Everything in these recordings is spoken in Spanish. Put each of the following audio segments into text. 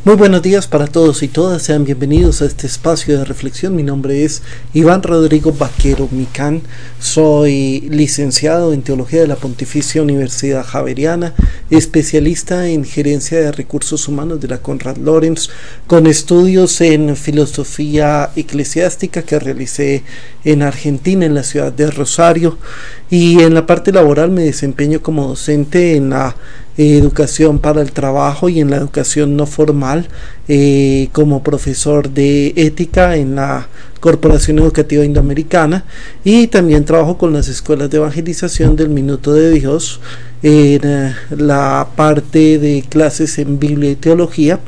Muy buenos días para todos y todas, sean bienvenidos a este espacio de reflexión. Mi nombre es Iván Rodrigo Vaquero Micán, soy licenciado en Teología de la Pontificia Universidad Javeriana, especialista en Gerencia de Recursos Humanos de la Konrad Lorenz, con estudios en Filosofía Eclesiástica que realicé en Argentina, en la ciudad de Rosario, y en la parte laboral me desempeño como docente en la educación para el trabajo y en la educación no formal, como profesor de ética en la Corporación Educativa Indoamericana, y también trabajo con las escuelas de evangelización del Minuto de Dios en la parte de clases en Biblia y Teología,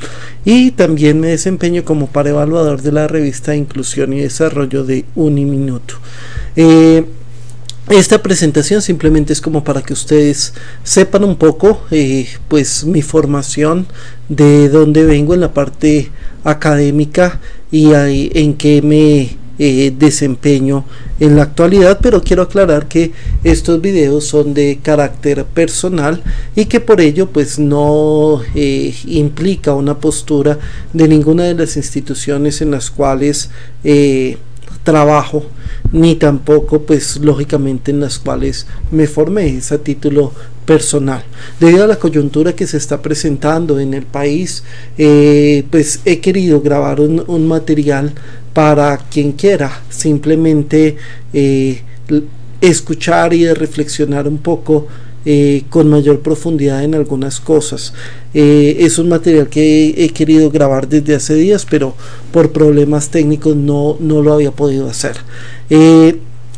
y también me desempeño como evaluador de la revista Inclusión y Desarrollo de Uniminuto. Esta presentación simplemente es como para que ustedes sepan un poco pues mi formación, de dónde vengo en la parte académica y en qué me desempeño en la actualidad, pero quiero aclarar que estos videos son de carácter personal y que por ello pues no implica una postura de ninguna de las instituciones en las cuales trabajo, ni tampoco pues lógicamente en las cuales me formé. Es a título personal. Debido a la coyuntura que se está presentando en el país, pues he querido grabar un material para quien quiera simplemente escuchar y reflexionar un poco con mayor profundidad en algunas cosas. Es un material que he querido grabar desde hace días, pero por problemas técnicos no lo había podido hacer.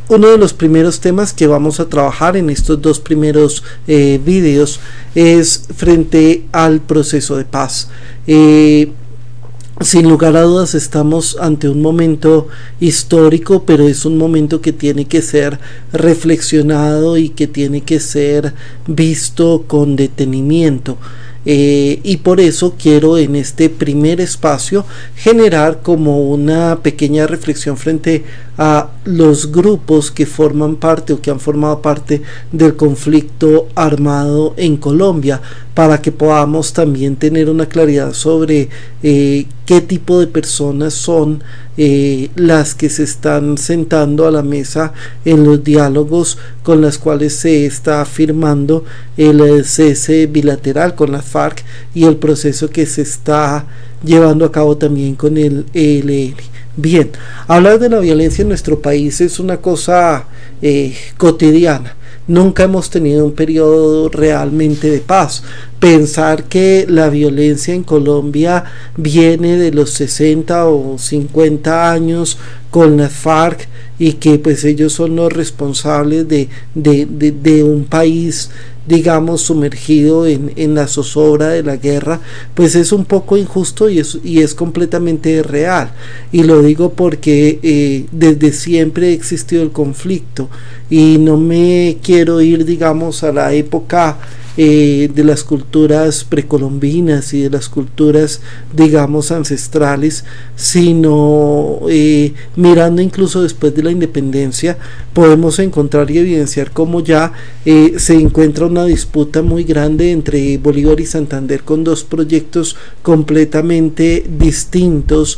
Uno de los primeros temas que vamos a trabajar en estos dos primeros vídeos es frente al proceso de paz. Sin lugar a dudas estamos ante un momento histórico, pero es un momento que tiene que ser reflexionado y que tiene que ser visto con detenimiento. Y por eso quiero en este primer espacio generar como una pequeña reflexión frente a los grupos que forman parte o que han formado parte del conflicto armado en Colombia, para que podamos también tener una claridad sobre qué tipo de personas son las que se están sentando a la mesa en los diálogos con las cuales se está firmando el cese bilateral con las FARC y el proceso que se está llevando a cabo también con el ELN. Bien, hablar de la violencia en nuestro país es una cosa cotidiana. Nunca hemos tenido un periodo realmente de paz. Pensar que la violencia en Colombia viene de los 60 o 50 años con las FARC y que pues ellos son los responsables de un país, digamos, sumergido en la zozobra de la guerra, pues es un poco injusto y es completamente real. Y lo digo porque desde siempre ha existido el conflicto y no me quiero ir, digamos, a la época de las culturas precolombinas y de las culturas, digamos, ancestrales, sino mirando incluso después de la independencia, podemos encontrar y evidenciar cómo ya se encuentra una disputa muy grande entre Bolívar y Santander, con dos proyectos completamente distintos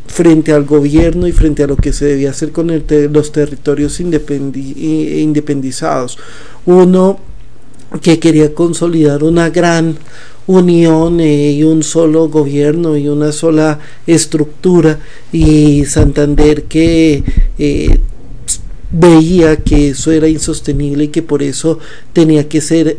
frente al gobierno y frente a lo que se debía hacer con los territorios independizados. Uno que quería consolidar una gran unión y un solo gobierno y una sola estructura, y Santander que veía que eso era insostenible y que por eso tenía que ser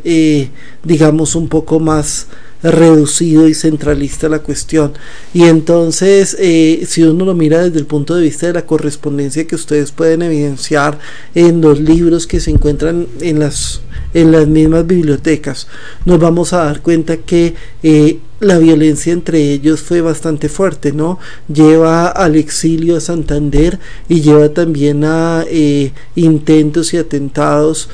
digamos un poco más reducido y centralista la cuestión. Y entonces si uno lo mira desde el punto de vista de la correspondencia que ustedes pueden evidenciar en los libros que se encuentran en las mismas bibliotecas, nos vamos a dar cuenta que la violencia entre ellos fue bastante fuerte, ¿no? Lleva al exilio a Santander y lleva también a intentos y atentados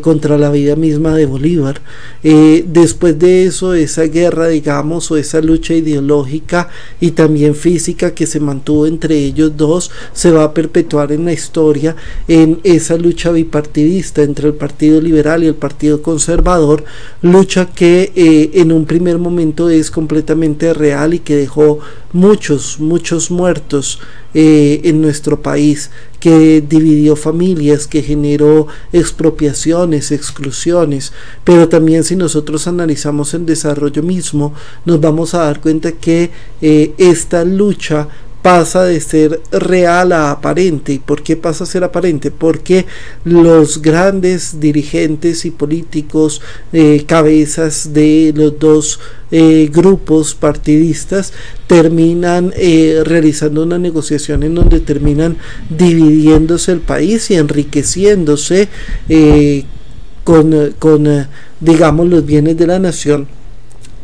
contra la vida misma de Bolívar. Después de eso, esa guerra, digamos, o esa lucha ideológica y también física que se mantuvo entre ellos dos, se va a perpetuar en la historia en esa lucha bipartidista entre el Partido Liberal y el Partido Conservador, lucha que en un primer momento es completamente real y que dejó muchos muertos en nuestro país, que dividió familias, que generó expropiaciones, exclusiones. Pero también, si nosotros analizamos el desarrollo mismo, nos vamos a dar cuenta que esta lucha pasa de ser real a aparente. ¿Y por qué pasa a ser aparente? Porque los grandes dirigentes y políticos, cabezas de los dos grupos partidistas, terminan realizando una negociación en donde terminan dividiéndose el país y enriqueciéndose con digamos, los bienes de la nación,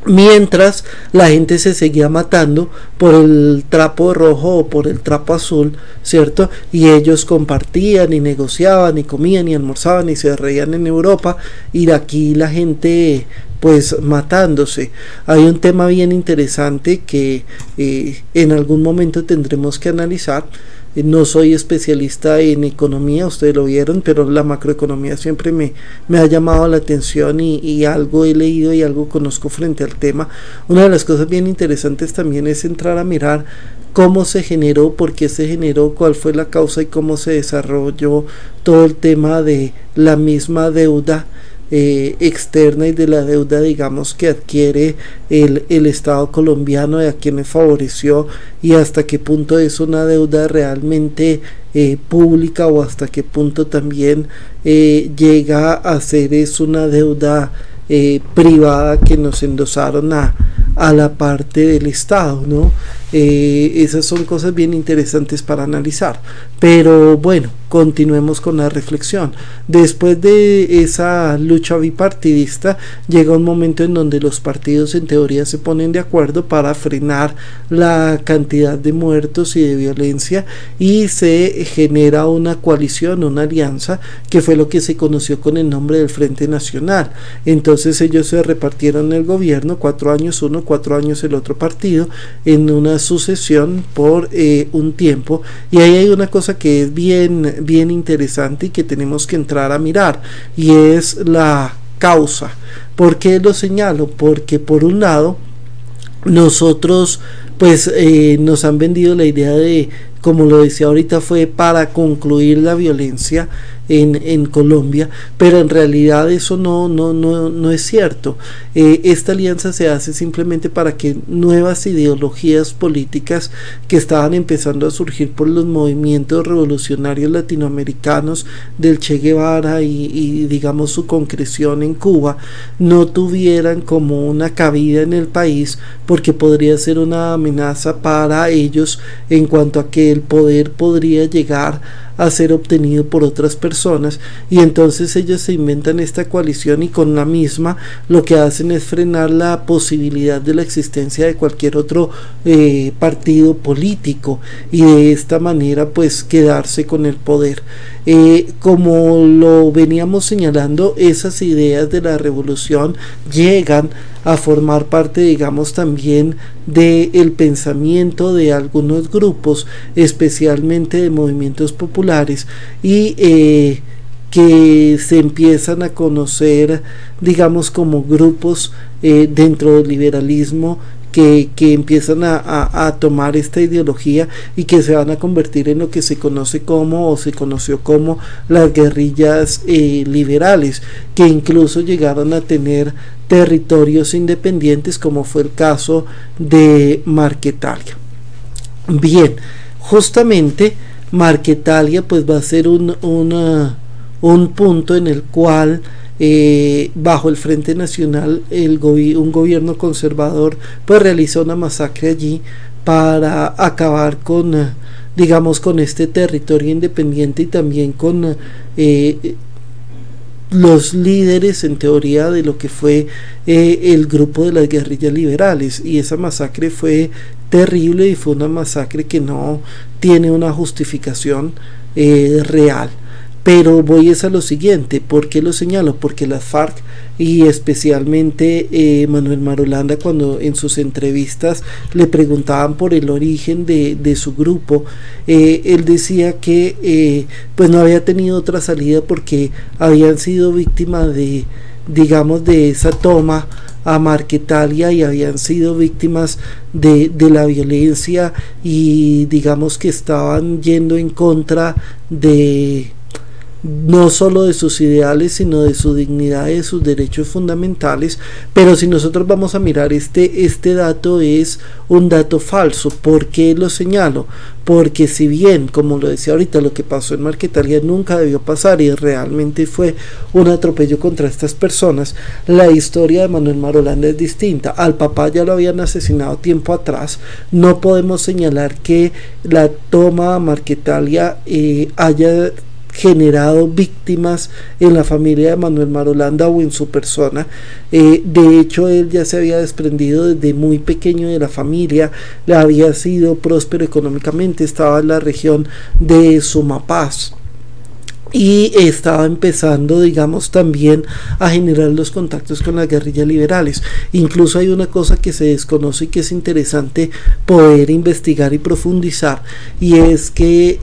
mientras la gente se seguía matando por el trapo rojo o por el trapo azul, ¿cierto? Y ellos compartían y negociaban y comían y almorzaban y se reían en Europa, y aquí la gente pues matándose. Hay un tema bien interesante que en algún momento tendremos que analizar. No soy especialista en economía, ustedes lo vieron, pero la macroeconomía siempre me ha llamado la atención y algo he leído y algo conozco frente al tema. Una de las cosas bien interesantes también es entrar a mirar cómo se generó, por qué se generó, cuál fue la causa y cómo se desarrolló todo el tema de la misma deuda externa y de la deuda, digamos, que adquiere el Estado colombiano, de a quienes favoreció y hasta qué punto es una deuda realmente pública, o hasta qué punto también llega a ser es una deuda privada que nos endosaron a la parte del Estado, ¿no? Esas son cosas bien interesantes para analizar. Pero bueno, continuemos con la reflexión. Después de esa lucha bipartidista, llega un momento en donde los partidos en teoría se ponen de acuerdo para frenar la cantidad de muertos y de violencia, y se genera una coalición, una alianza, que fue lo que se conoció con el nombre del Frente Nacional. Entonces ellos se repartieron el gobierno, 4 años uno, 4 años el otro partido, en una sucesión por un tiempo. Y ahí hay una cosa que es bien interesante y que tenemos que entrar a mirar, y es la causa. ¿Por qué lo señalo? Porque por un lado nosotros pues nos han vendido la idea de, como lo decía ahorita, fue para concluir la violencia en Colombia, pero en realidad eso no es cierto. Esta alianza se hace simplemente para que nuevas ideologías políticas que estaban empezando a surgir por los movimientos revolucionarios latinoamericanos del Che Guevara y digamos su concreción en Cuba, no tuvieran como una cabida en el país, porque podría ser una amenaza para ellos en cuanto a que el poder podría llegar a ser obtenido por otras personas, y entonces ellos se inventan esta coalición, y con la misma lo que hacen es frenar la posibilidad de la existencia de cualquier otro partido político, y de esta manera pues quedarse con el poder. Como lo veníamos señalando, esas ideas de la revolución llegan a formar parte, digamos, también del pensamiento de algunos grupos, especialmente de movimientos populares, y que se empiezan a conocer, digamos, como grupos dentro del liberalismo, que empiezan a tomar esta ideología y que se van a convertir en lo que se conoce como, o se conoció como, las guerrillas liberales, que incluso llegaron a tener territorios independientes, como fue el caso de Marquetalia. Bien, justamente Marquetalia pues va a ser un punto en el cual bajo el Frente Nacional un gobierno conservador pues realizó una masacre allí para acabar con digamos con este territorio independiente, y también con los líderes en teoría de lo que fue el grupo de las guerrillas liberales. Y esa masacre fue terrible, y fue una masacre que no tiene una justificación real. Pero voy a lo siguiente. ¿Por qué lo señalo? Porque las FARC, y especialmente Manuel Marulanda, cuando en sus entrevistas le preguntaban por el origen de su grupo, él decía que pues no había tenido otra salida, porque habían sido víctimas de, digamos, de esa toma a Marquetalia y habían sido víctimas de la violencia, y digamos que estaban yendo en contra de no solo de sus ideales, sino de su dignidad y de sus derechos fundamentales. Pero si nosotros vamos a mirar este dato, es un dato falso. ¿Por qué lo señalo? Porque si bien, como lo decía ahorita, lo que pasó en Marquetalia nunca debió pasar y realmente fue un atropello contra estas personas, la historia de Manuel Marulanda es distinta. Al papá ya lo habían asesinado tiempo atrás. No podemos señalar que la toma a Marquetalia haya generado víctimas en la familia de Manuel Marulanda o en su persona. De hecho, él ya se había desprendido desde muy pequeño de la familia, le había sido próspero económicamente, estaba en la región de Sumapaz y estaba empezando, digamos, también a generar los contactos con las guerrillas liberales. Incluso hay una cosa que se desconoce y que es interesante poder investigar y profundizar, y es que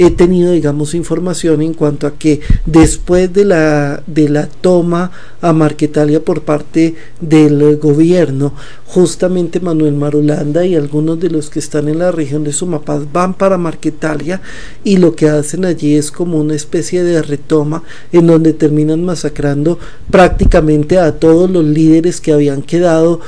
he tenido, digamos, información en cuanto a que después de la toma a Marquetalia por parte del gobierno, justamente Manuel Marulanda y algunos de los que están en la región de Sumapaz van para Marquetalia, y lo que hacen allí es como una especie de retoma en donde terminan masacrando prácticamente a todos los líderes que habían quedado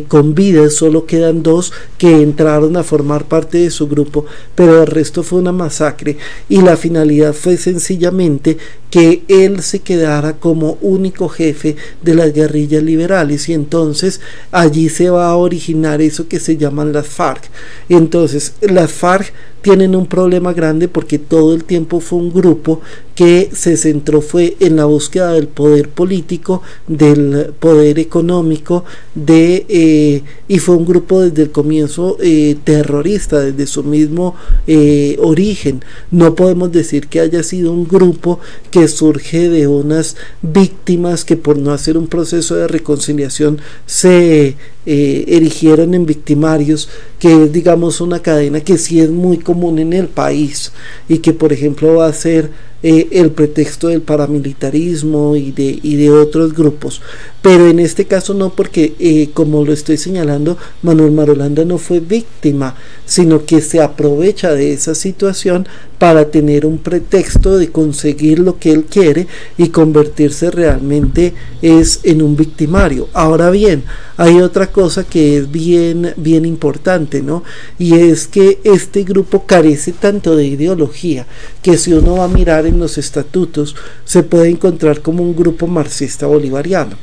con vida. Solo quedan 2 que entraron a formar parte de su grupo, pero el resto fue una masacre, y la finalidad fue sencillamente que él se quedara como único jefe de las guerrillas liberales, y entonces allí se va a originar eso que se llaman las FARC. Entonces las FARC tienen un problema grande porque todo el tiempo fue un grupo que se centró fue en la búsqueda del poder político, del poder económico, y fue un grupo desde el comienzo terrorista, desde su mismo origen. No podemos decir que haya sido un grupo que surge de unas víctimas que por no hacer un proceso de reconciliación se erigieron en victimarios, que es, digamos, una cadena que sí es muy común en el país y que, por ejemplo, va a ser el pretexto del paramilitarismo y de otros grupos. Pero en este caso no, porque como lo estoy señalando, Manuel Marulanda no fue víctima, sino que se aprovecha de esa situación para tener un pretexto de conseguir lo que él quiere y convertirse realmente en un victimario. Ahora bien, hay otra cosa que es bien importante, ¿no? Y es que este grupo carece tanto de ideología que si uno va a mirar en los estatutos se puede encontrar como un grupo marxista bolivariano.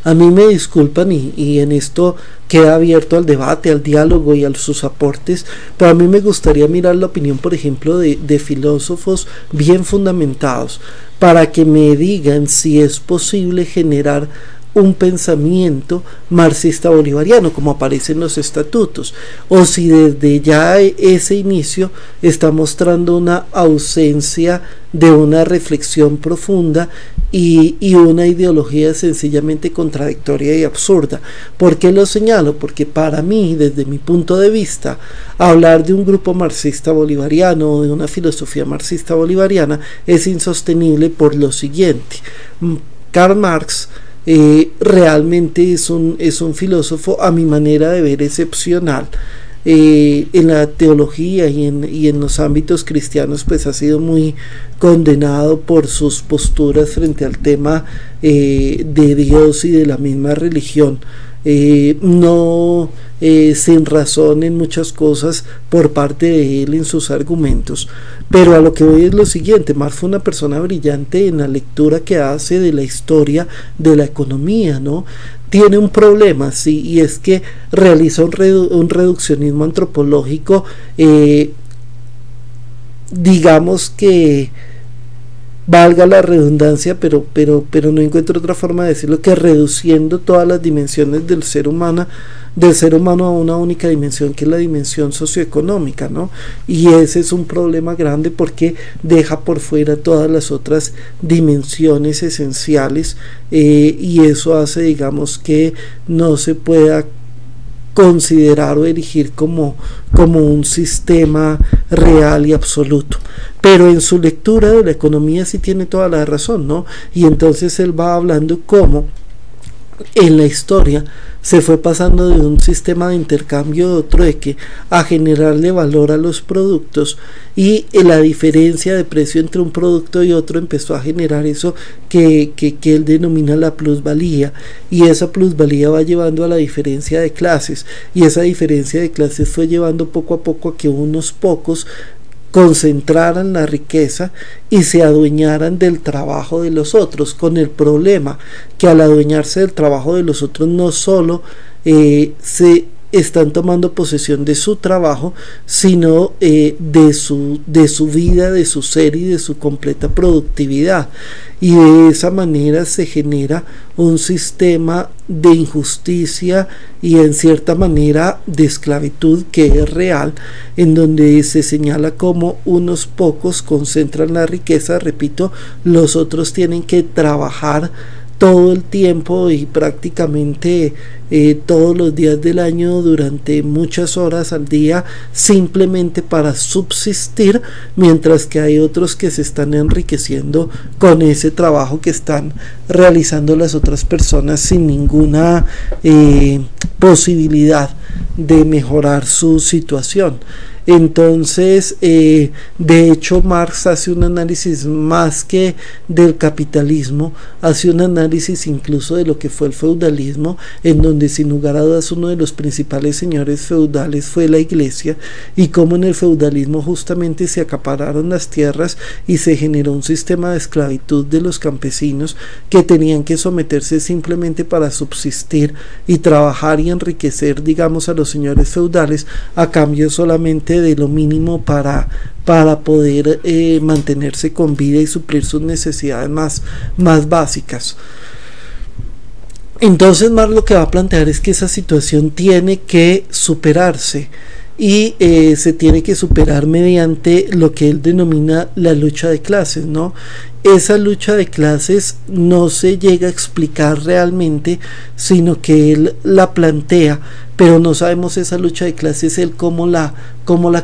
A mí me disculpan y en esto queda abierto al debate, al diálogo y a sus aportes, pero a mí me gustaría mirar la opinión, por ejemplo, de filósofos bien fundamentados para que me digan si es posible generar un pensamiento marxista bolivariano como aparece en los estatutos, o si desde ya ese inicio está mostrando una ausencia de una reflexión profunda y una ideología sencillamente contradictoria y absurda. ¿Por qué lo señalo? Porque para mí, desde mi punto de vista, hablar de un grupo marxista bolivariano o de una filosofía marxista bolivariana es insostenible por lo siguiente. Karl Marx realmente es un filósofo, a mi manera de ver, excepcional. En la teología y en los ámbitos cristianos pues ha sido muy condenado por sus posturas frente al tema de Dios y de la misma religión, no sin razón en muchas cosas por parte de él en sus argumentos. Pero a lo que voy es lo siguiente: Marx fue una persona brillante en la lectura que hace de la historia de la economía, ¿no? Tiene un problema, sí, y es que realiza un reduccionismo antropológico, digamos que valga la redundancia, pero no encuentro otra forma de decirlo, que reduciendo todas las dimensiones del ser humano a una única dimensión, que es la dimensión socioeconómica, ¿no? Y ese es un problema grande porque deja por fuera todas las otras dimensiones esenciales, y eso hace, digamos, que no se pueda considerar o erigir como un sistema real y absoluto. Pero en su lectura de la economía sí tiene toda la razón, ¿no? Y entonces él va hablando cómo en la historia se fue pasando de un sistema de intercambio de trueque a generarle valor a los productos, y la diferencia de precio entre un producto y otro empezó a generar eso que él denomina la plusvalía, y esa plusvalía va llevando a la diferencia de clases, y esa diferencia de clases fue llevando poco a poco a que unos pocos concentraran la riqueza y se adueñaran del trabajo de los otros, con el problema que al adueñarse del trabajo de los otros no solo se están tomando posesión de su trabajo, sino de su vida, de su ser y de su completa productividad, y de esa manera se genera un sistema de injusticia y en cierta manera de esclavitud que es real, en donde se señala como unos pocos concentran la riqueza, repito, los otros tienen que trabajar todo el tiempo y prácticamente todos los días del año durante muchas horas al día simplemente para subsistir, mientras que hay otros que se están enriqueciendo con ese trabajo que están realizando las otras personas sin ninguna posibilidad de mejorar su situación. Entonces, de hecho, Marx hace un análisis más que del capitalismo, hace un análisis incluso de lo que fue el feudalismo, en donde sin lugar a dudas uno de los principales señores feudales fue la iglesia, y cómo en el feudalismo justamente se acapararon las tierras y se generó un sistema de esclavitud de los campesinos que tenían que someterse simplemente para subsistir y trabajar y enriquecer, digamos, a los señores feudales a cambio solamente de lo mínimo para poder mantenerse con vida y suplir sus necesidades más básicas. Entonces Marx lo que va a plantear es que esa situación tiene que superarse, y se tiene que superar mediante lo que él denomina la lucha de clases, ¿no? Esa lucha de clases no se llega a explicar realmente, sino que él la plantea, pero no sabemos esa lucha de clases él cómo la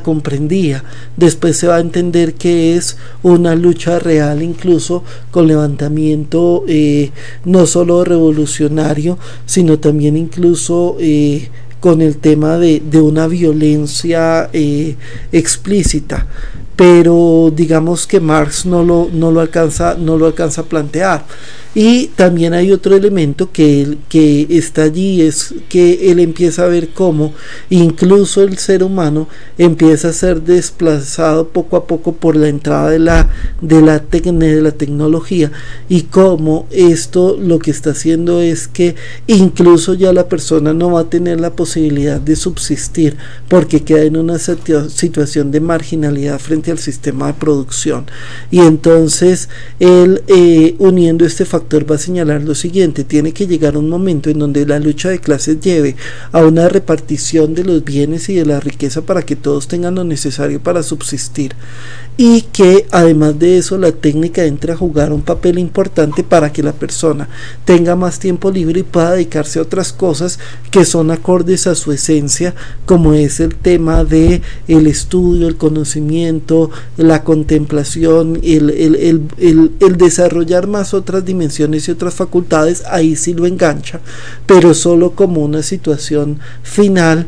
comprendía. Después se va a entender que es una lucha real, incluso con levantamiento no solo revolucionario, sino también incluso con el tema de una violencia explícita, pero digamos que Marx no lo alcanza a plantear. Y también hay otro elemento que está allí, es que él empieza a ver cómo incluso el ser humano empieza a ser desplazado poco a poco por la entrada de la tecnología, y cómo esto lo que está haciendo es que incluso ya la persona no va a tener la posibilidad de subsistir, porque queda en una situación de marginalidad frente al sistema de producción. Y entonces él, uniendo este factor, va a señalar lo siguiente: tiene que llegar un momento en donde la lucha de clases lleve a una repartición de los bienes y de la riqueza para que todos tengan lo necesario para subsistir, y que además de eso la técnica entre a jugar un papel importante para que la persona tenga más tiempo libre y pueda dedicarse a otras cosas que son acordes a su esencia, como es el tema de el estudio, el conocimiento, la contemplación, el desarrollar más otras dimensiones y otras facultades. Ahí sí lo engancha, pero solo como una situación final,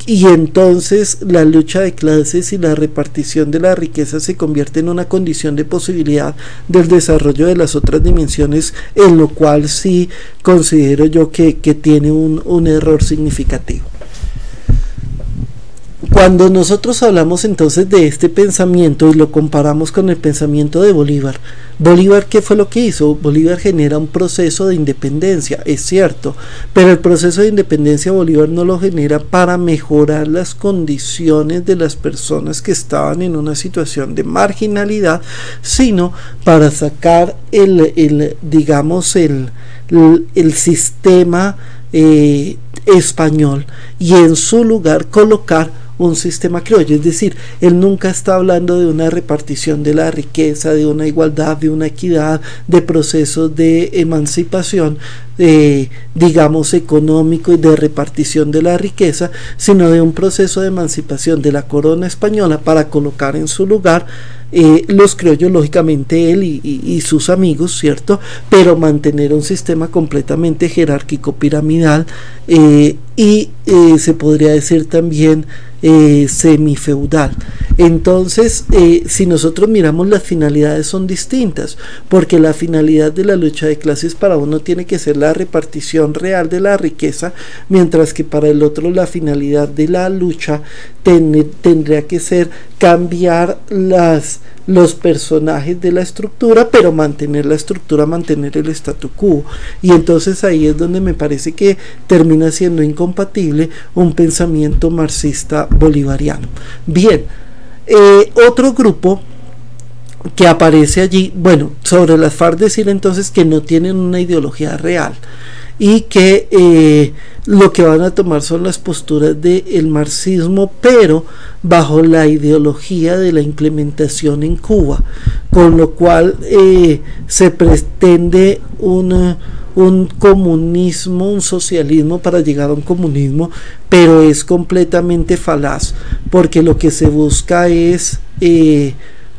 y entonces la lucha de clases y la repartición de la riqueza se convierte en una condición de posibilidad del desarrollo de las otras dimensiones, en lo cual sí considero yo que tiene un error significativo. Cuando nosotros hablamos entonces de este pensamiento y lo comparamos con el pensamiento de Bolívar, ¿qué fue lo que hizo? Bolívar genera un proceso de independencia, es cierto, pero el proceso de independencia Bolívar no lo genera para mejorar las condiciones de las personas que estaban en una situación de marginalidad, sino para sacar digamos el sistema español, y en su lugar colocar un sistema criollo. Es decir, él nunca está hablando de una repartición de la riqueza, de una igualdad, de una equidad, de procesos de emancipación, digamos, económico y de repartición de la riqueza, sino de un proceso de emancipación de la corona española para colocar en su lugar los criollos, lógicamente él y sus amigos, ¿cierto? Pero mantener un sistema completamente jerárquico, piramidal, y se podría decir también semifeudal. Entonces, si nosotros miramos, las finalidades son distintas, porque la finalidad de la lucha de clases para uno tiene que ser la repartición real de la riqueza, mientras que para el otro la finalidad de la lucha tendría que ser cambiar los personajes de la estructura, pero mantener la estructura, mantener el statu quo. Y entonces ahí es donde me parece que termina siendo incompatible un pensamiento marxista bolivariano. Bien, otro grupo que aparece allí, bueno, sobre las FARC decir entonces que no tienen una ideología real y que lo que van a tomar son las posturas del marxismo, pero bajo la ideología de la implementación en Cuba, con lo cual se pretende un comunismo, un socialismo para llegar a un comunismo, pero es completamente falaz, porque lo que se busca es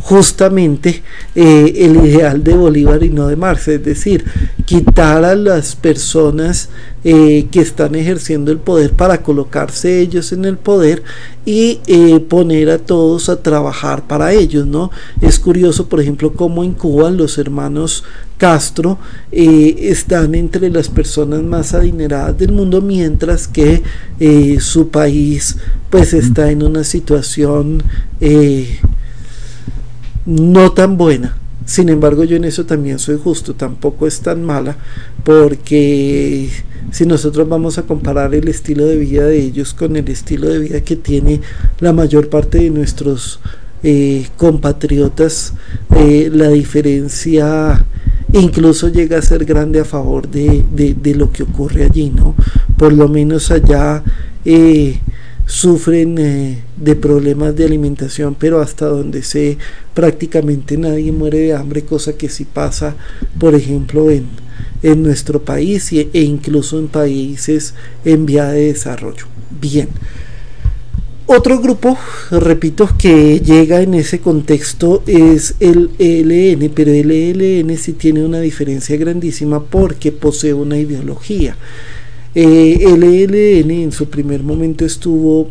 justamente el ideal de Bolívar y no de Marx, es decir, quitar a las personas que están ejerciendo el poder para colocarse ellos en el poder y poner a todos a trabajar para ellos, ¿no? Es curioso, por ejemplo, cómo en Cuba los hermanos Castro están entre las personas más adineradas del mundo, mientras que su país pues está en una situación no tan buena. Sin embargo, yo en eso también soy justo, tampoco es tan mala, porque si nosotros vamos a comparar el estilo de vida de ellos con el estilo de vida que tiene la mayor parte de nuestros compatriotas, la diferencia incluso llega a ser grande a favor de lo que ocurre allí, ¿no? Por lo menos allá sufren de problemas de alimentación, pero hasta donde sé, prácticamente nadie muere de hambre, cosa que sí pasa, por ejemplo, en nuestro país e incluso en países en vía de desarrollo. Bien. Otro grupo, repito, que llega en ese contexto es el ELN, pero el ELN sí tiene una diferencia grandísima porque posee una ideología. El ELN en su primer momento estuvo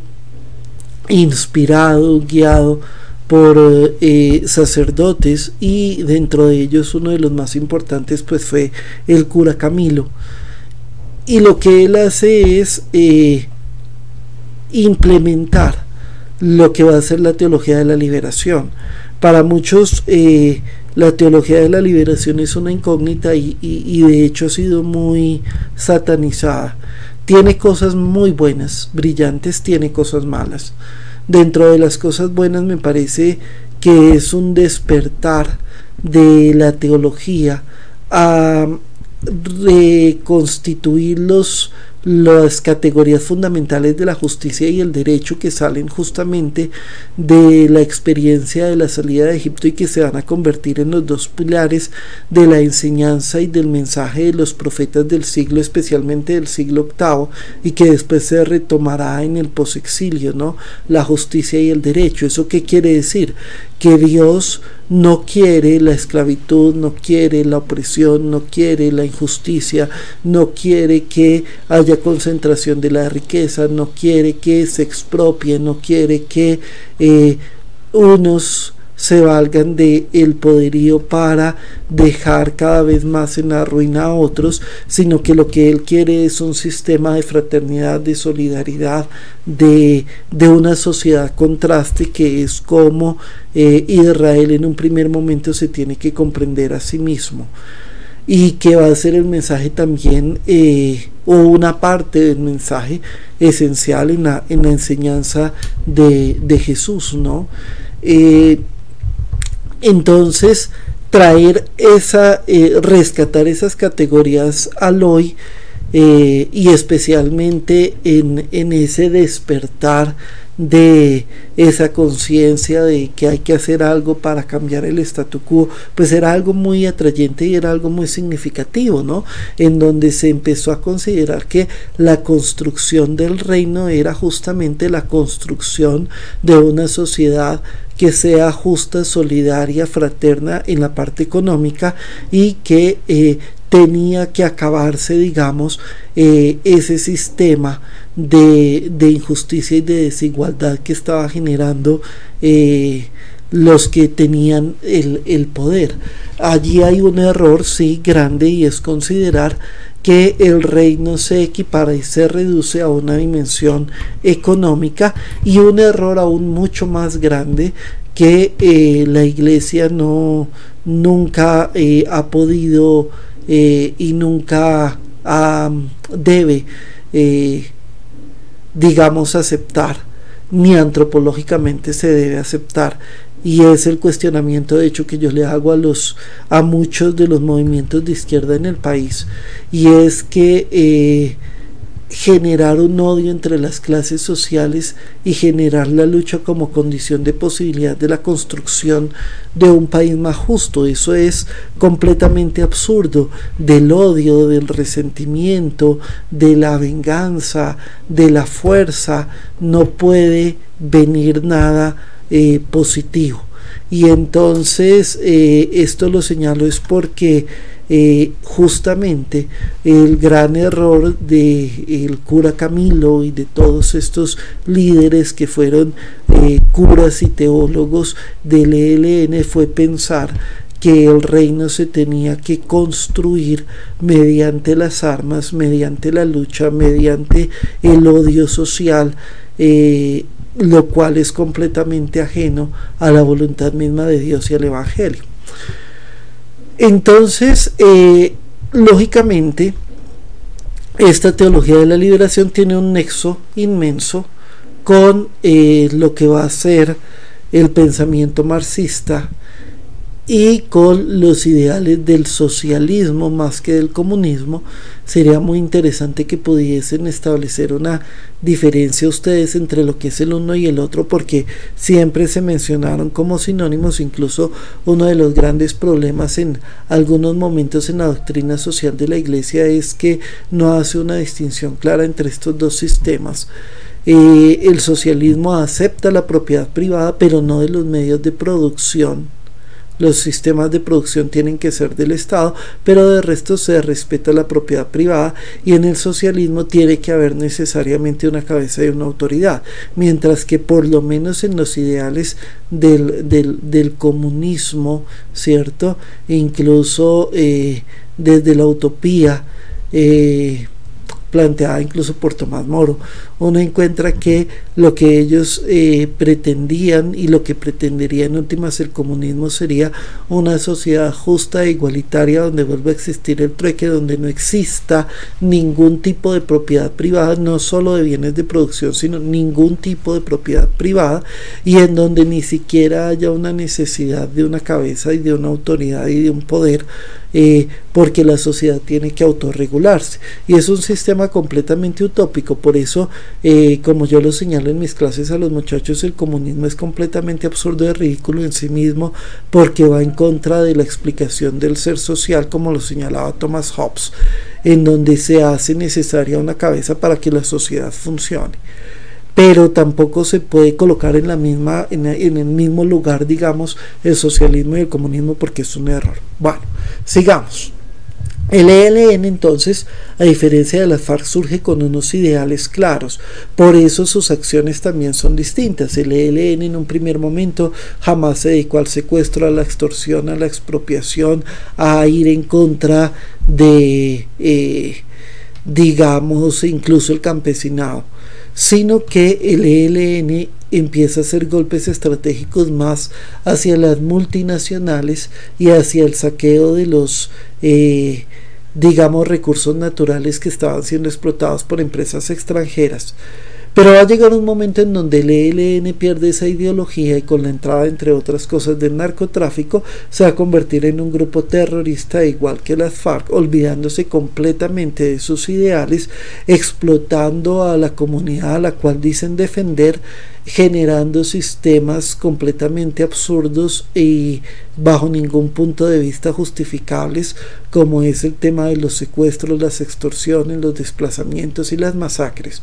inspirado, guiado por sacerdotes, y dentro de ellos uno de los más importantes pues fue el cura Camilo, y lo que él hace es implementar lo que va a ser la teología de la liberación. Para muchos la teología de la liberación es una incógnita y de hecho ha sido muy satanizada. Tiene cosas muy buenas, brillantes, tiene cosas malas. Dentro de las cosas buenas me parece que es un despertar de la teología a reconstituir las categorías fundamentales de la justicia y el derecho, que salen justamente de la experiencia de la salida de Egipto y que se van a convertir en los dos pilares de la enseñanza y del mensaje de los profetas del siglo, especialmente del siglo VIII, y que después se retomará en el posexilio, ¿no? La justicia y el derecho. ¿Eso qué quiere decir? Que Dios no quiere la esclavitud, no quiere la opresión, no quiere la injusticia, no quiere que haya concentración de la riqueza, no quiere que se expropie, no quiere que unos se valgan de el poderío para dejar cada vez más en la ruina a otros, sino que lo que él quiere es un sistema de fraternidad, de solidaridad, de una sociedad contraste, que es como Israel en un primer momento se tiene que comprender a sí mismo, y que va a ser el mensaje también, o una parte del mensaje esencial en la enseñanza de Jesús, ¿no? Entonces, traer rescatar esas categorías al hoy, y especialmente en ese despertar de esa conciencia de que hay que hacer algo para cambiar el statu quo, pues era algo muy atrayente y era algo muy significativo, ¿no? En donde se empezó a considerar que la construcción del reino era justamente la construcción de una sociedad que sea justa, solidaria, fraterna en la parte económica, y que tenía que acabarse, digamos, ese sistema de injusticia y de desigualdad que estaba generando los que tenían el poder. Allí hay un error, sí, grande, y es considerar que el reino se equipara y se reduce a una dimensión económica, y un error aún mucho más grande que la Iglesia nunca ha podido y nunca debe, digamos, aceptar, ni antropológicamente se debe aceptar. Y es el cuestionamiento, de hecho, que yo le hago a muchos de los movimientos de izquierda en el país, y es que generar un odio entre las clases sociales y generar la lucha como condición de posibilidad de la construcción de un país más justo, eso es completamente absurdo. Del odio, del resentimiento, de la venganza, de la fuerza, no puede venir nada positivo. Y entonces esto lo señalo es porque justamente el gran error del cura Camilo y de todos estos líderes que fueron curas y teólogos del ELN fue pensar que el reino se tenía que construir mediante las armas, mediante la lucha, mediante el odio social, lo cual es completamente ajeno a la voluntad misma de Dios y al Evangelio. Entonces, lógicamente, esta teología de la liberación tiene un nexo inmenso con lo que va a ser el pensamiento marxista y con los ideales del socialismo más que del comunismo. Sería muy interesante que pudiesen establecer una diferencia ustedes entre lo que es el uno y el otro, porque siempre se mencionaron como sinónimos. Incluso uno de los grandes problemas en algunos momentos en la doctrina social de la Iglesia es que no hace una distinción clara entre estos dos sistemas. El socialismo acepta la propiedad privada, pero no de los medios de producción. Los sistemas de producción tienen que ser del Estado, pero de resto se respeta la propiedad privada, y en el socialismo tiene que haber necesariamente una cabeza y una autoridad, mientras que por lo menos en los ideales del comunismo, ¿cierto? E incluso desde la utopía planteada incluso por Tomás Moro, uno encuentra que lo que ellos pretendían y lo que pretendería en últimas el comunismo sería una sociedad justa e igualitaria, donde vuelva a existir el trueque, donde no exista ningún tipo de propiedad privada, no solo de bienes de producción, sino ningún tipo de propiedad privada, y en donde ni siquiera haya una necesidad de una cabeza y de una autoridad y de un poder, porque la sociedad tiene que autorregularse, y es un sistema completamente utópico. Por eso, como yo lo señalo en mis clases a los muchachos, el comunismo es completamente absurdo y ridículo en sí mismo, porque va en contra de la explicación del ser social, como lo señalaba Thomas Hobbes, en donde se hace necesaria una cabeza para que la sociedad funcione. Pero tampoco se puede colocar en el mismo lugar, digamos, el socialismo y el comunismo, porque es un error. Bueno, sigamos. El ELN, entonces, a diferencia de las FARC, surge con unos ideales claros, por eso sus acciones también son distintas. El ELN en un primer momento jamás se dedicó al secuestro, a la extorsión, a la expropiación, a ir en contra de, digamos, incluso el campesinado, sino que el ELN empieza a hacer golpes estratégicos más hacia las multinacionales y hacia el saqueo de los digamos recursos naturales que estaban siendo explotados por empresas extranjeras. Pero va a llegar un momento en donde el ELN pierde esa ideología y con la entrada, entre otras cosas, del narcotráfico, se va a convertir en un grupo terrorista igual que las FARC, olvidándose completamente de sus ideales, explotando a la comunidad a la cual dicen defender, generando sistemas completamente absurdos y bajo ningún punto de vista justificables, como es el tema de los secuestros, las extorsiones, los desplazamientos y las masacres.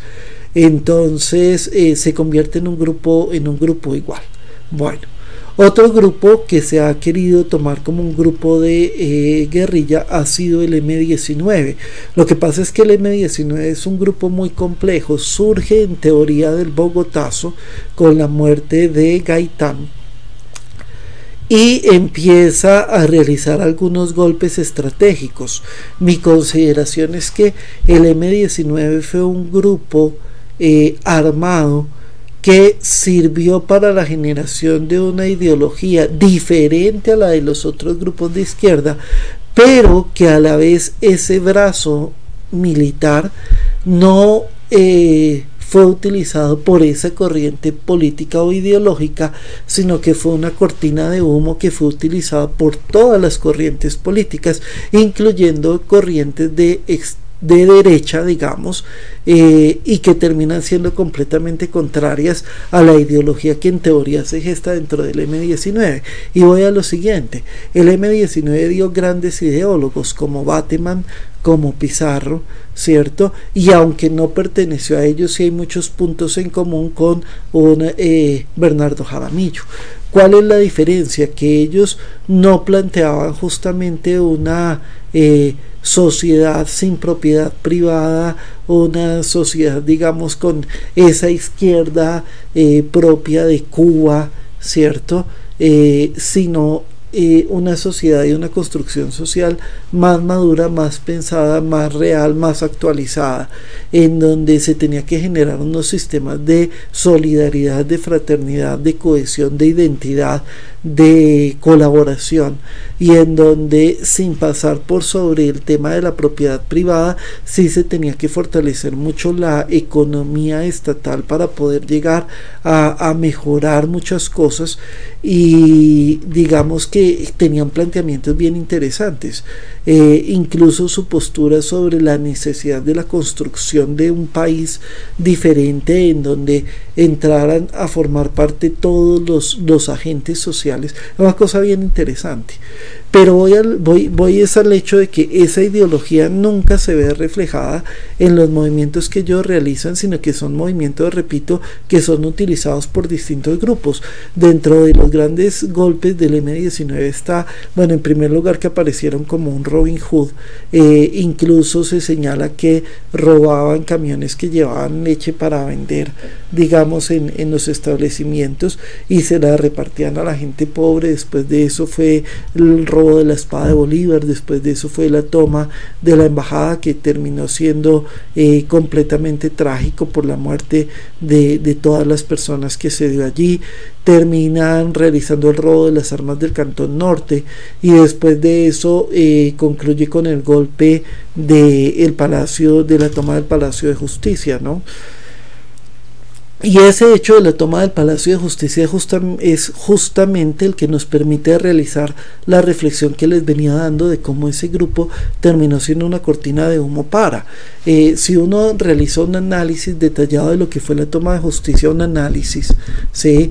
Entonces se convierte en un grupo igual. Bueno, otro grupo que se ha querido tomar como un grupo de guerrilla ha sido el M-19. Lo que pasa es que el M-19 es un grupo muy complejo, surge en teoría del Bogotazo con la muerte de Gaitán y empieza a realizar algunos golpes estratégicos. Mi consideración es que el M-19 fue un grupo armado que sirvió para la generación de una ideología diferente a la de los otros grupos de izquierda, pero que a la vez ese brazo militar no fue utilizado por esa corriente política o ideológica, sino que fue una cortina de humo que fue utilizada por todas las corrientes políticas, incluyendo corrientes de derecha, digamos, y que terminan siendo completamente contrarias a la ideología que en teoría se gesta dentro del M-19. Y voy a lo siguiente: el M-19 dio grandes ideólogos como Bateman, como Pizarro, ¿cierto? Y aunque no perteneció a ellos, sí hay muchos puntos en común con Bernardo Jaramillo. ¿Cuál es la diferencia? Que ellos no planteaban justamente una sociedad sin propiedad privada, una sociedad, digamos, con esa izquierda propia de Cuba, ¿cierto? Sino una sociedad y una construcción social más madura, más pensada, más real, más actualizada, en donde se tenía que generar unos sistemas de solidaridad, de fraternidad, de cohesión, de identidad, de colaboración, y en donde, sin pasar por sobre el tema de la propiedad privada, sí se tenía que fortalecer mucho la economía estatal para poder llegar a mejorar muchas cosas. Y digamos que tenían planteamientos bien interesantes, incluso su postura sobre la necesidad de la construcción de un país diferente en donde entraran a formar parte todos los agentes sociales. Es una cosa bien interesante. Pero voy es al hecho de que esa ideología nunca se ve reflejada en los movimientos que ellos realizan, sino que son movimientos, repito, que son utilizados por distintos grupos. Dentro de los grandes golpes del M-19 está, bueno, en primer lugar, que aparecieron como un Robin Hood. Incluso se señala que robaban camiones que llevaban leche para vender, digamos, en los establecimientos, y se la repartían a la gente pobre. Después de eso fue el robo de la espada de Bolívar, después de eso fue la toma de la embajada, que terminó siendo completamente trágico por la muerte de todas las personas que se dio allí. Terminan realizando el robo de las armas del Cantón Norte, y después de eso concluye con el golpe de la toma del Palacio de Justicia, ¿no? Y ese hecho de la toma del Palacio de Justicia es justamente el que nos permite realizar la reflexión que les venía dando de cómo ese grupo terminó siendo una cortina de humo si uno realizó un análisis detallado de lo que fue la toma de justicia, un análisis, ¿sí?,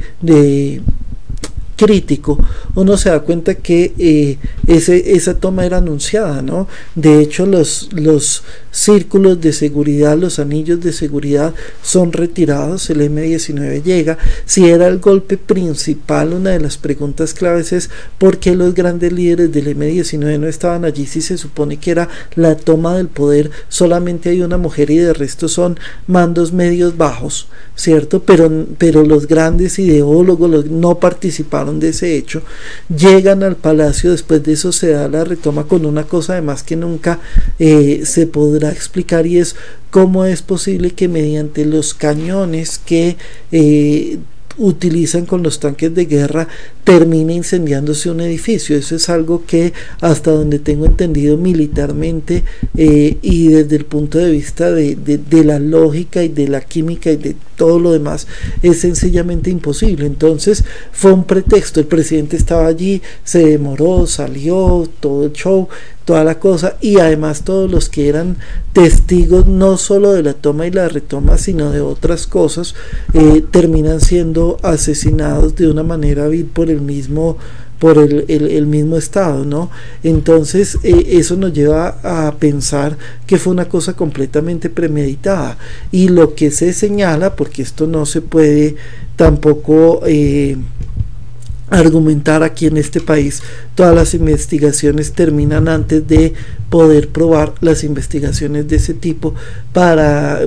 crítico, uno se da cuenta que esa toma era anunciada, ¿no? De hecho, los círculos de seguridad, los anillos de seguridad son retirados, el M-19 llega. Si era el golpe principal, una de las preguntas claves es ¿por qué los grandes líderes del M-19 no estaban allí si se supone que era la toma del poder? Solamente hay una mujer y de resto son mandos medios bajos, ¿cierto? Pero los grandes ideólogos no participaron de ese hecho, llegan al palacio. Después de eso se da la retoma con una cosa además que nunca se podrá explicar, y es cómo es posible que mediante los cañones que utilizan con los tanques de guerra termina incendiándose un edificio. Eso es algo que, hasta donde tengo entendido, militarmente y desde el punto de vista de la lógica y de la química y de todo lo demás, es sencillamente imposible. Entonces fue un pretexto. El presidente estaba allí, se demoró, salió, todo el show, toda la cosa, y además todos los que eran testigos no solo de la toma y la retoma, sino de otras cosas, terminan siendo asesinados de una manera vil por el mismo Estado, ¿no? Entonces eso nos lleva a pensar que fue una cosa completamente premeditada, y lo que se señala, porque esto no se puede tampoco argumentar aquí en este país, todas las investigaciones terminan antes de poder probar las investigaciones de ese tipo,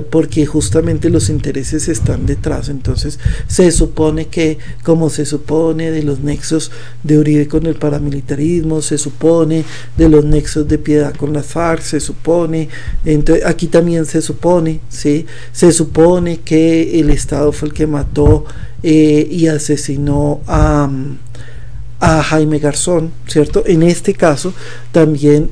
porque justamente los intereses están detrás. Entonces se supone que, como se supone de los nexos de Uribe con el paramilitarismo, se supone de los nexos de Piedad con las FARC, se supone, entonces aquí también se supone, ¿sí? Se supone que el Estado fue el que mató y asesinó a Jaime Garzón, ¿cierto? En este caso también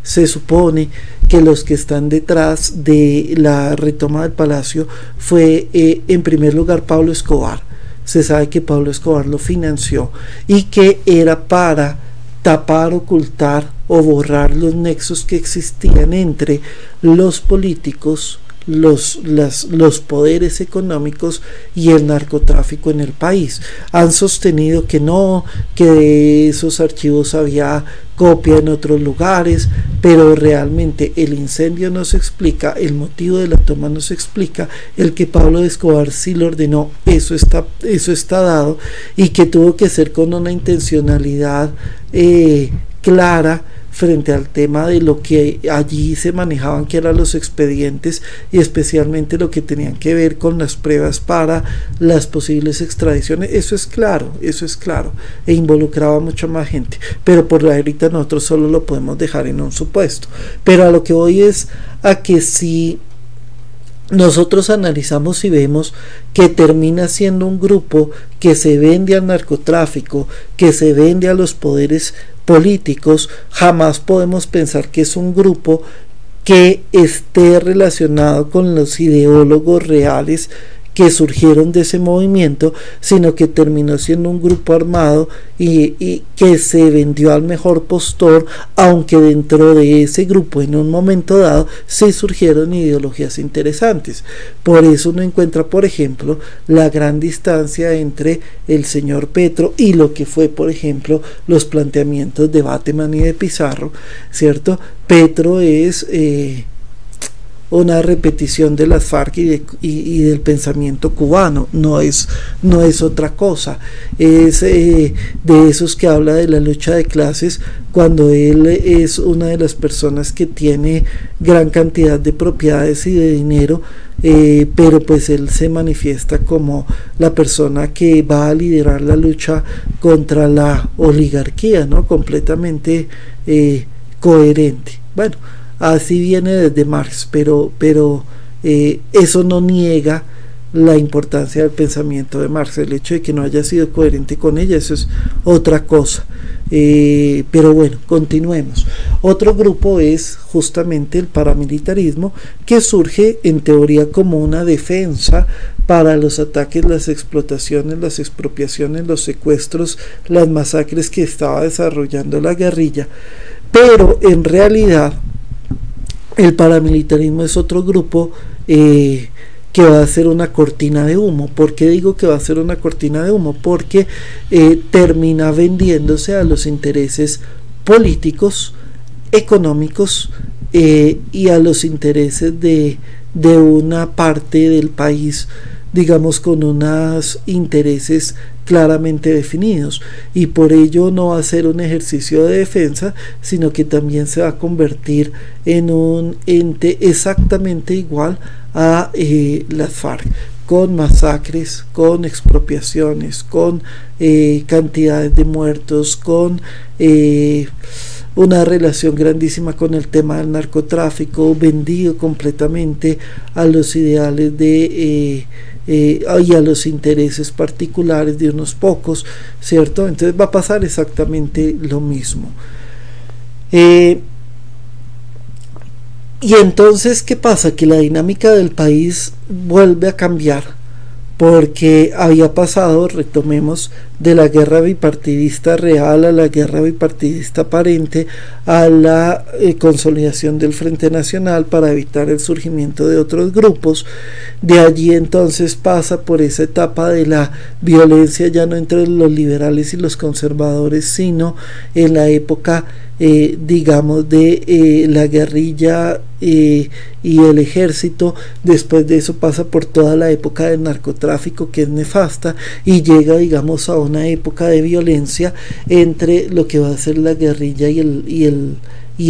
se supone que los que están detrás de la retoma del palacio fue en primer lugar Pablo Escobar. Se sabe que Pablo Escobar lo financió y que era para tapar, ocultar o borrar los nexos que existían entre los políticos, los poderes económicos y el narcotráfico en el país. Han sostenido que no, que de esos archivos había copia en otros lugares, pero realmente el incendio no se explica, el motivo de la toma no se explica, el que Pablo Escobar sí lo ordenó, eso está dado, y que tuvo que ser con una intencionalidad clara frente al tema de lo que allí se manejaban, que eran los expedientes, y especialmente lo que tenían que ver con las pruebas para las posibles extradiciones. Eso es claro, e involucraba mucha más gente, pero por ahorita nosotros solo lo podemos dejar en un supuesto. Pero a lo que voy es a que si nosotros analizamos y vemos que termina siendo un grupo que se vende al narcotráfico, que se vende a los poderes políticos, jamás podemos pensar que es un grupo que esté relacionado con los ideólogos reales que surgieron de ese movimiento, sino que terminó siendo un grupo armado y que se vendió al mejor postor, aunque dentro de ese grupo en un momento dado se surgieron ideologías interesantes. Por eso uno encuentra, por ejemplo, la gran distancia entre el señor Petro y lo que fue, por ejemplo, los planteamientos de Bateman y de Pizarro, ¿cierto? Petro es una repetición de las FARC y del pensamiento cubano, no es otra cosa. Es de esos que habla de la lucha de clases, cuando él es una de las personas que tiene gran cantidad de propiedades y de dinero, pero pues él se manifiesta como la persona que va a liderar la lucha contra la oligarquía, ¿no? Completamente coherente. Bueno, así viene desde Marx, pero eso no niega la importancia del pensamiento de Marx. El hecho de que no haya sido coherente con ella, eso es otra cosa. Pero bueno, continuemos. Otro grupo es justamente el paramilitarismo, que surge en teoría como una defensa para los ataques, las explotaciones, las expropiaciones, los secuestros, las masacres que estaba desarrollando la guerrilla, pero en realidad el paramilitarismo es otro grupo que va a ser una cortina de humo. ¿Por qué digo que va a ser una cortina de humo? Porque termina vendiéndose a los intereses políticos, económicos y a los intereses de una parte del país, digamos, con unos intereses claramente definidos, y por ello no va a ser un ejercicio de defensa, sino que también se va a convertir en un ente exactamente igual a las FARC, con masacres, con expropiaciones, con cantidades de muertos, con una relación grandísima con el tema del narcotráfico, vendido completamente a los ideales de y a los intereses particulares de unos pocos, ¿cierto? Entonces va a pasar exactamente lo mismo. Y entonces, ¿qué pasa? Que la dinámica del país vuelve a cambiar, porque había pasado, retomemos, de la guerra bipartidista real a la guerra bipartidista aparente, a la consolidación del Frente Nacional para evitar el surgimiento de otros grupos. De allí entonces pasa por esa etapa de la violencia ya no entre los liberales y los conservadores, sino en la época digamos de la guerrilla y el ejército. Después de eso pasa por toda la época del narcotráfico, que es nefasta, y llega, digamos, a una época de violencia entre lo que va a ser la guerrilla y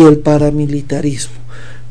el paramilitarismo.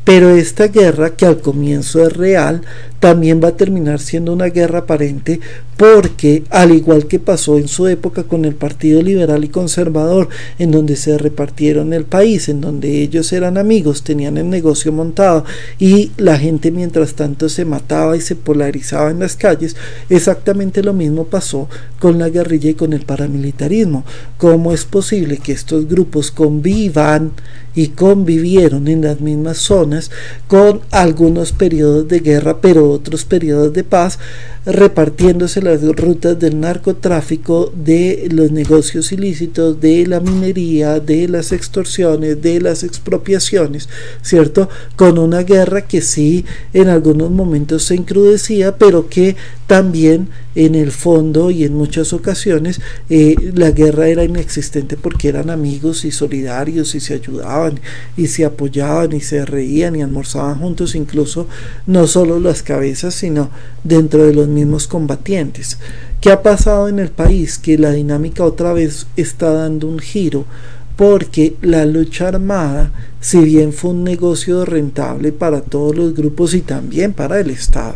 Pero esta guerra, que al comienzo es real, también va a terminar siendo una guerra aparente, porque al igual que pasó en su época con el Partido Liberal y Conservador, en donde se repartieron el país, en donde ellos eran amigos, tenían el negocio montado y la gente mientras tanto se mataba y se polarizaba en las calles, exactamente lo mismo pasó con la guerrilla y con el paramilitarismo. ¿Cómo es posible que estos grupos convivan y convivieron en las mismas zonas, con algunos periodos de guerra pero otros periodos de paz, repartiéndose las rutas del narcotráfico, de los negocios ilícitos, de la minería, de las extorsiones, de las expropiaciones, ¿cierto? Con una guerra que sí en algunos momentos se encrudecía, pero que también en el fondo y en muchas ocasiones la guerra era inexistente, porque eran amigos y solidarios y se ayudaban y se apoyaban y se reían y almorzaban juntos, incluso no solo las cabezas sino dentro de los mismos combatientes. ¿Qué ha pasado en el país? Que la dinámica otra vez está dando un giro, porque la lucha armada, si bien fue un negocio rentable para todos los grupos y también para el Estado,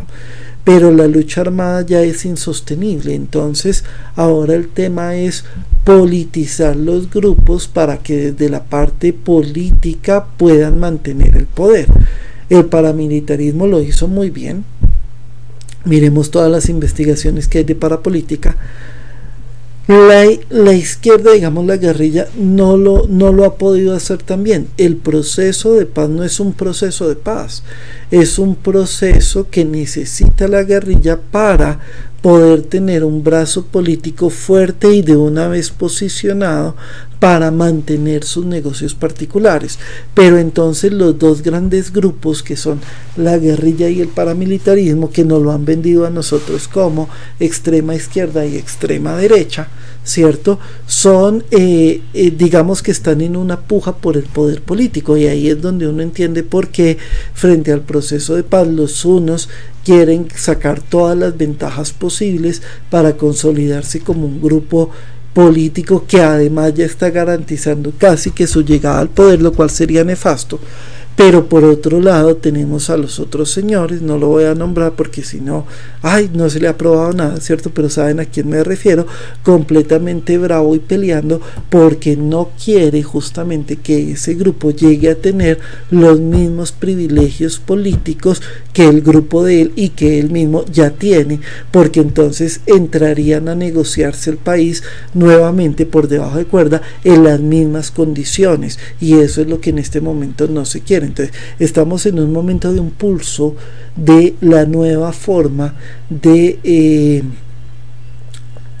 pero la lucha armada ya es insostenible. Entonces ahora el tema es politizar los grupos para que desde la parte política puedan mantener el poder. El paramilitarismo lo hizo muy bien. Miremos todas las investigaciones que hay de parapolítica. La izquierda, digamos la guerrilla, no lo ha podido hacer tan bien. El proceso de paz no es un proceso de paz, es un proceso que necesita la guerrilla para poder tener un brazo político fuerte y de una vez posicionado para mantener sus negocios particulares. Pero entonces los dos grandes grupos, que son la guerrilla y el paramilitarismo, que nos lo han vendido a nosotros como extrema izquierda y extrema derecha, ¿cierto? Son, digamos que están en una puja por el poder político, y ahí es donde uno entiende por qué frente al proceso de paz los unos quieren sacar todas las ventajas posibles para consolidarse como un grupo político que además ya está garantizando casi que su llegada al poder, lo cual sería nefasto. Pero por otro lado tenemos a los otros señores, no lo voy a nombrar porque si no, no se le ha aprobado nada, ¿cierto? Pero saben a quién me refiero, completamente bravo y peleando porque no quiere justamente que ese grupo llegue a tener los mismos privilegios políticos que el grupo de él y que él mismo ya tiene, porque entonces entrarían a negociarse el país nuevamente por debajo de cuerda en las mismas condiciones, y eso es lo que en este momento no se quiere. Entonces estamos en un momento de un pulso de la nueva forma de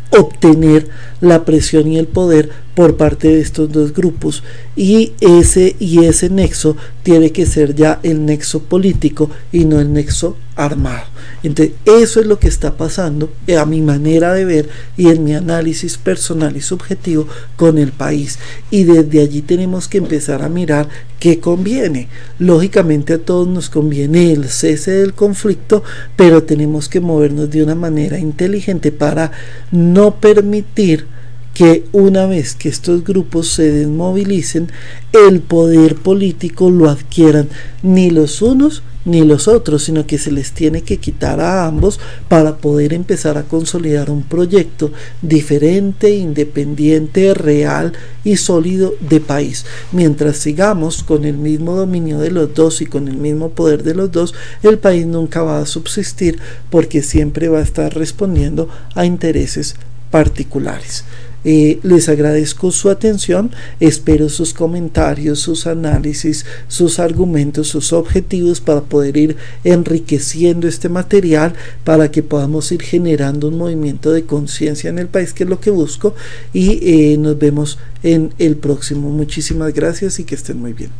obtener la presión y el poder por parte de estos dos grupos, y ese nexo tiene que ser ya el nexo político y no el nexo armado. Entonces eso es lo que está pasando a mi manera de ver y en mi análisis personal y subjetivo con el país, y desde allí tenemos que empezar a mirar qué conviene. Lógicamente a todos nos conviene el cese del conflicto, pero tenemos que movernos de una manera inteligente para no permitir que una vez que estos grupos se desmovilicen, el poder político lo adquieran ni los unos ni los otros, sino que se les tiene que quitar a ambos para poder empezar a consolidar un proyecto diferente, independiente, real y sólido de país. Mientras sigamos con el mismo dominio de los dos y con el mismo poder de los dos, el país nunca va a subsistir, porque siempre va a estar respondiendo a intereses particulares. Les agradezco su atención, espero sus comentarios, sus análisis, sus argumentos, sus objetivos para poder ir enriqueciendo este material, para que podamos ir generando un movimiento de conciencia en el país, que es lo que busco, y nos vemos en el próximo. Muchísimas gracias y que estén muy bien.